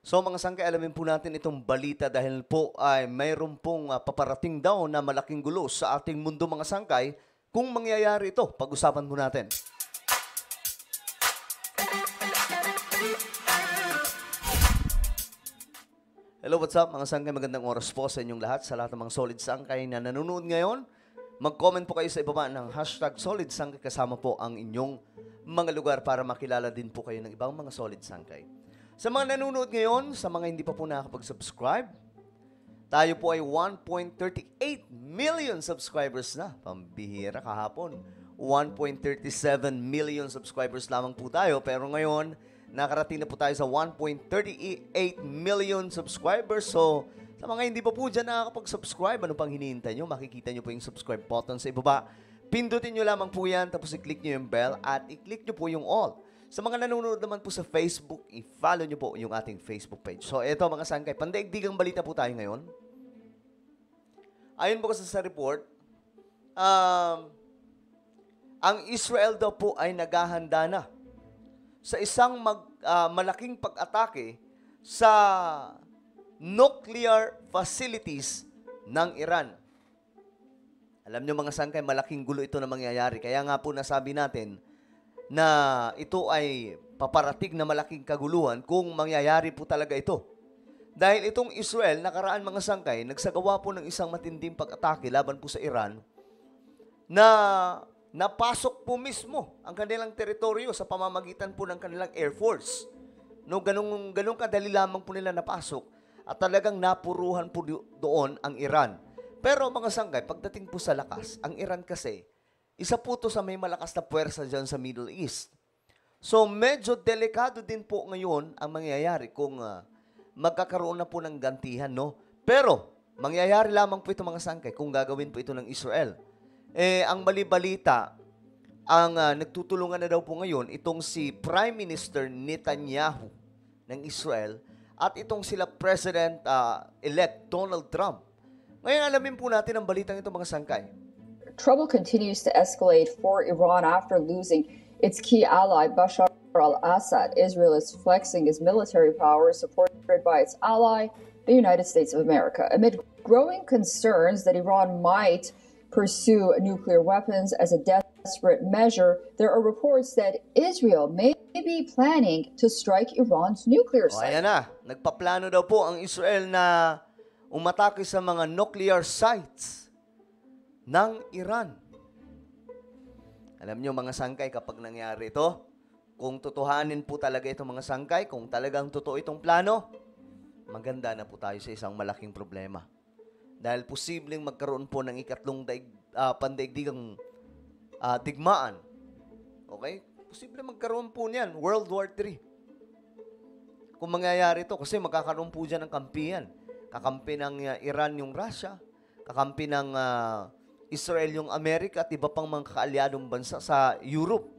So mga sangkay, alamin po natin itong balita dahil po ay mayroon pong paparating daw na malaking gulo sa ating mundo mga sangkay. Kung mangyayari ito, pag-usapan po natin. Hello, what's up mga sangkay? Magandang oras po sa inyong lahat, sa lahat ng mga solid sangkay na nanonood ngayon. Mag-comment po kayo sa ibaba ng hashtag solid sangkay kasama po ang inyong mga lugar para makilala din po kayo ng ibang mga solid sangkay. Sa mga nanonood ngayon, sa mga hindi pa po nakakapag-subscribe, tayo po ay 1.38 million subscribers na. Pambihira kahapon. 1.37 million subscribers lamang po tayo. Pero ngayon, nakarating na po tayo sa 1.38 million subscribers. So, sa mga hindi pa po dyan nakakapag-subscribe, ano pang hinihintay nyo? Makikita nyo po yung subscribe button sa ibaba. Pindutin nyo lamang po yan, tapos i-click nyo yung bell at i-click nyo po yung all. Sa mga nanonood naman po sa Facebook, i-follow nyo po yung ating Facebook page. So, eto mga sangkay, pandaigdigang balita po tayo ngayon. Ayon po kasi sa report, ang Israel daw po ay naghahanda na sa isang malaking pag-atake sa nuclear facilities ng Iran. Alam nyo mga sangkay, malaking gulo ito na mangyayari. Kaya nga po nasabi natin na ito ay paparating na malaking kaguluhan kung mangyayari po talaga ito. Dahil itong Israel, nakaraan mga sangkay, nagsagawa po ng isang matinding pag-atake laban po sa Iran na napasok po mismo ang kanilang teritoryo sa pamamagitan po ng kanilang Air Force. No, ganun kadali lamang po nila napasok at talagang napuruhan po doon ang Iran. Pero mga sangkay, pagdating po sa lakas, ang Iran kasi, isa po ito sa may malakas na puwersa dyan sa Middle East. So, medyo delikado din po ngayon ang mangyayari kung magkakaroon na po ng gantihan, no? Pero, mangyayari lamang po ito mga sangkay kung gagawin po ito ng Israel. Ang bali-balita, ang nagtutulungan na daw po ngayon, itong si Prime Minister Netanyahu ng Israel at itong sila President-elect Donald Trump. Ngayon, alamin po natin ang balitang ito mga sangkay. Trouble continues to escalate for Iran after losing its key ally, Bashar al-Assad. Israel is flexing its military power, supported by its ally, the United States of America. Amid growing concerns that Iran might pursue nuclear weapons as a desperate measure, there are reports that Israel may be planning to strike Iran's nuclear site. Ayan na, nagpaplano daw po ang Israel na umatake sa mga nuclear sites ng Iran. Alam nyo mga sangkay, kapag nangyari ito, kung tutuhanin po talaga itong mga sangkay, kung talagang totoo itong plano, maganda na po tayo sa isang malaking problema. Dahil posibleng magkaroon po ng ikatlong pandaigdigang digmaan. Okay? Posibleng magkaroon po niyan, World War III. Kung mangyayari ito, kasi magkakaroon po dyan ng kampihan. Kakampi ng Iran yung Russia, kakampi ng Israel yung Amerika at iba pang mga kaalyadong bansa sa Europe.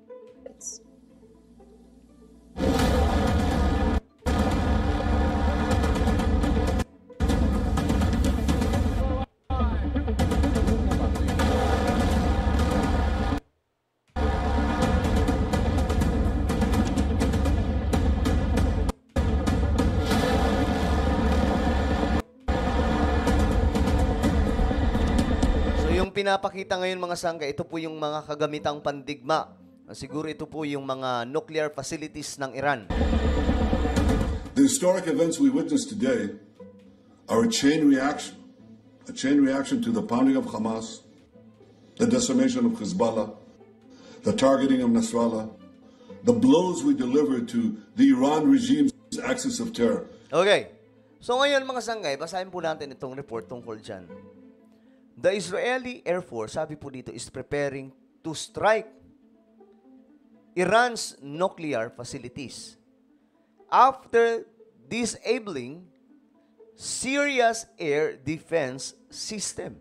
Pinapakita ngayon mga sangkay, ito po yung mga kagamitang pandigma. Siguro ito po yung mga nuclear facilities ng Iran. The historic events we witnessed today are a chain reaction to the pounding of Hamas, the decimation of Hezbollah, the targeting of Nasrallah, the blows we delivered to the Iran regime's axis of terror. Okay. So ngayon mga sangkay, basahin po natin itong report tungkol dyan. The Israeli Air Force, sabi po dito, is preparing to strike Iran's nuclear facilities after disabling Syria's air defense systems.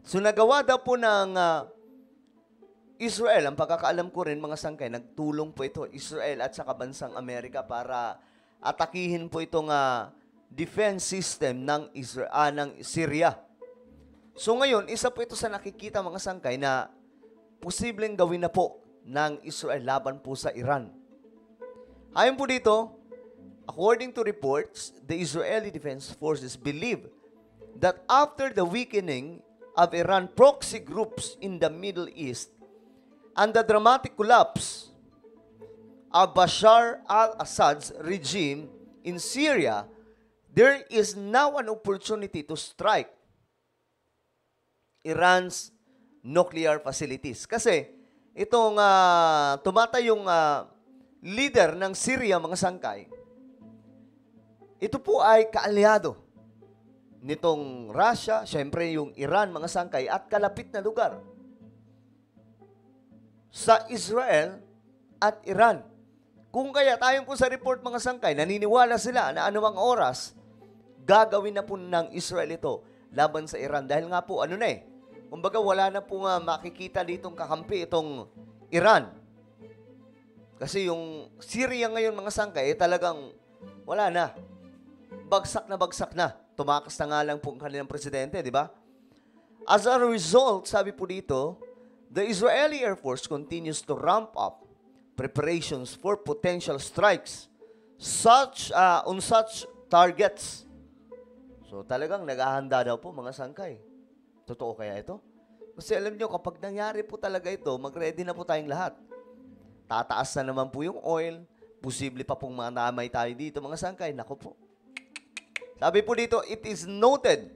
So nagawa daw po ng Israel, ang pagkakaalam ko rin mga sangkay, nagtulong po ito, Israel at saka bansang Amerika para atakihin po itong defense system ng Syria. So ngayon, isa po ito sa nakikita mga sangkay na posibleng gawin na po ng Israel laban po sa Iran. Ayon po dito, according to reports, the Israeli Defense Forces believe that after the weakening of Iran proxy groups in the Middle East and the dramatic collapse of Bashar al-Assad's regime in Syria, there is now an opportunity to strike Iran's nuclear facilities. Kasi itong tumatayong leader ng Syria, mga sangkay, ito po ay kaalyado nitong Russia, syempre yung Iran, mga sangkay, at kalapit na lugar sa Israel at Iran. Kung kaya tayo po sa report, mga sangkay, naniniwala sila na anumang oras, gagawin na po ng Israel ito laban sa Iran. Dahil nga po, kumbaga wala na po makikita ditong kakampi itong Iran. Kasi yung Syria ngayon, mga sangkay, talagang wala na. Bagsak na. Tumakas na nga lang po ang kanilang presidente, di ba? As a result, sabi po dito, the Israeli Air Force continues to ramp up preparations for potential strikes on such targets. So talagang naghahanda daw po, mga sangkay. Totoo kaya ito? Kasi alam nyo, kapag nangyari po talaga ito, mag-ready na po tayong lahat. Tataas na naman po yung oil. Posible pa pong manamay tayo dito, mga sangkay. Naku po. Sabi po dito, it is noted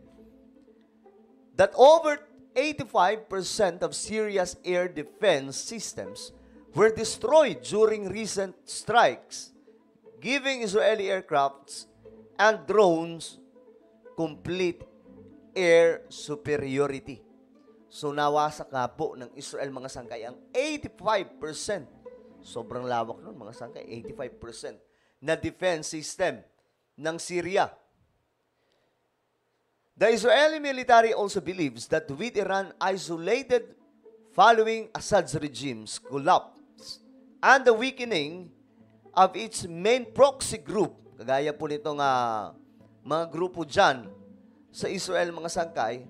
that over 85% of Syria's air defense systems were destroyed during recent strikes, giving Israeli aircrafts and drones complete air superiority. So nawasak nga po ng Israel, mga sangkay, ang 85%. Sobrang lawak nun, mga sangkay, 85% na defense system ng Syria. The Israeli military also believes that with Iran isolated following Assad's regime's collapse and the weakening of its main proxy group, kagaya po nitong mga grupo dyan sa Israel, mga sangkay,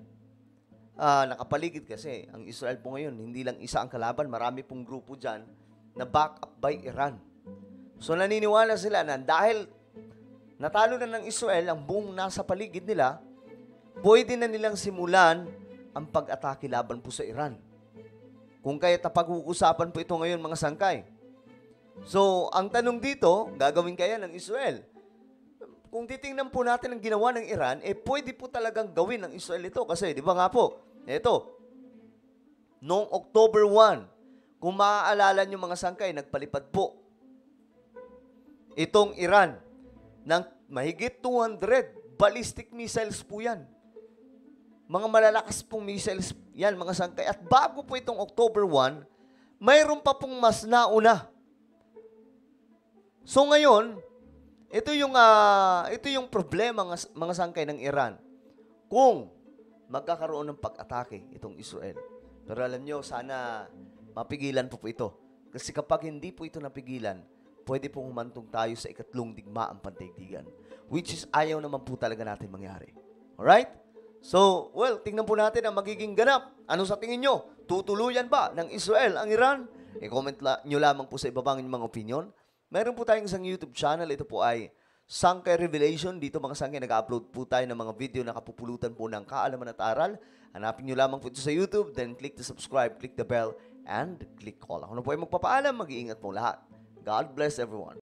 nakapaligid kasi ang Israel po ngayon, hindi lang isa ang kalaban, marami pong grupo dyan na back up by Iran. So naniniwala sila na dahil natalo na ng Israel ang buong nasa paligid nila, pwede na nilang simulan ang pag-atake laban po sa Iran. Kung kaya't napag-uusapan po ito ngayon, mga sangkay. So, ang tanong dito, gagawin kaya ng Israel? Kung titingnan po natin ang ginawa ng Iran, pwede po talagang gawin ng Israel ito. Kasi, di ba nga po, ito, noong October 1, kung maaalala nyo, mga sangkay, nagpalipad po itong Iran ng mahigit 200 ballistic missiles po yan. Mga malalakas pong missiles yan, mga sangkay. At bago po itong October 1, mayroon pa pong mas nauna. So ngayon, ito yung problema, mga sangkay, ng Iran. Kung magkakaroon ng pag-atake itong Israel. Pero alam nyo, sana mapigilan po ito. Kasi kapag hindi po ito napigilan, pwede pong humantong tayo sa ikatlong digmaang pandaigdigan. Which is ayaw naman po talaga natin mangyari. Alright? So, well, tingnan po natin ang magiging ganap. Ano sa tingin nyo? Tutuluyan ba ng Israel ang Iran? I-comment nyo lamang po sa ibabang inyong mga opinion. Meron po tayong isang YouTube channel. Ito po ay Sangkay Revelation. Dito, mga sangkay, nag-upload po tayo ng mga video na kapupulutan po ng kaalaman at aral. Hanapin nyo lamang po ito sa YouTube. Then click the subscribe, click the bell, and click all. Ako na po ay magpapaalam. Mag-iingat po lahat. God bless everyone.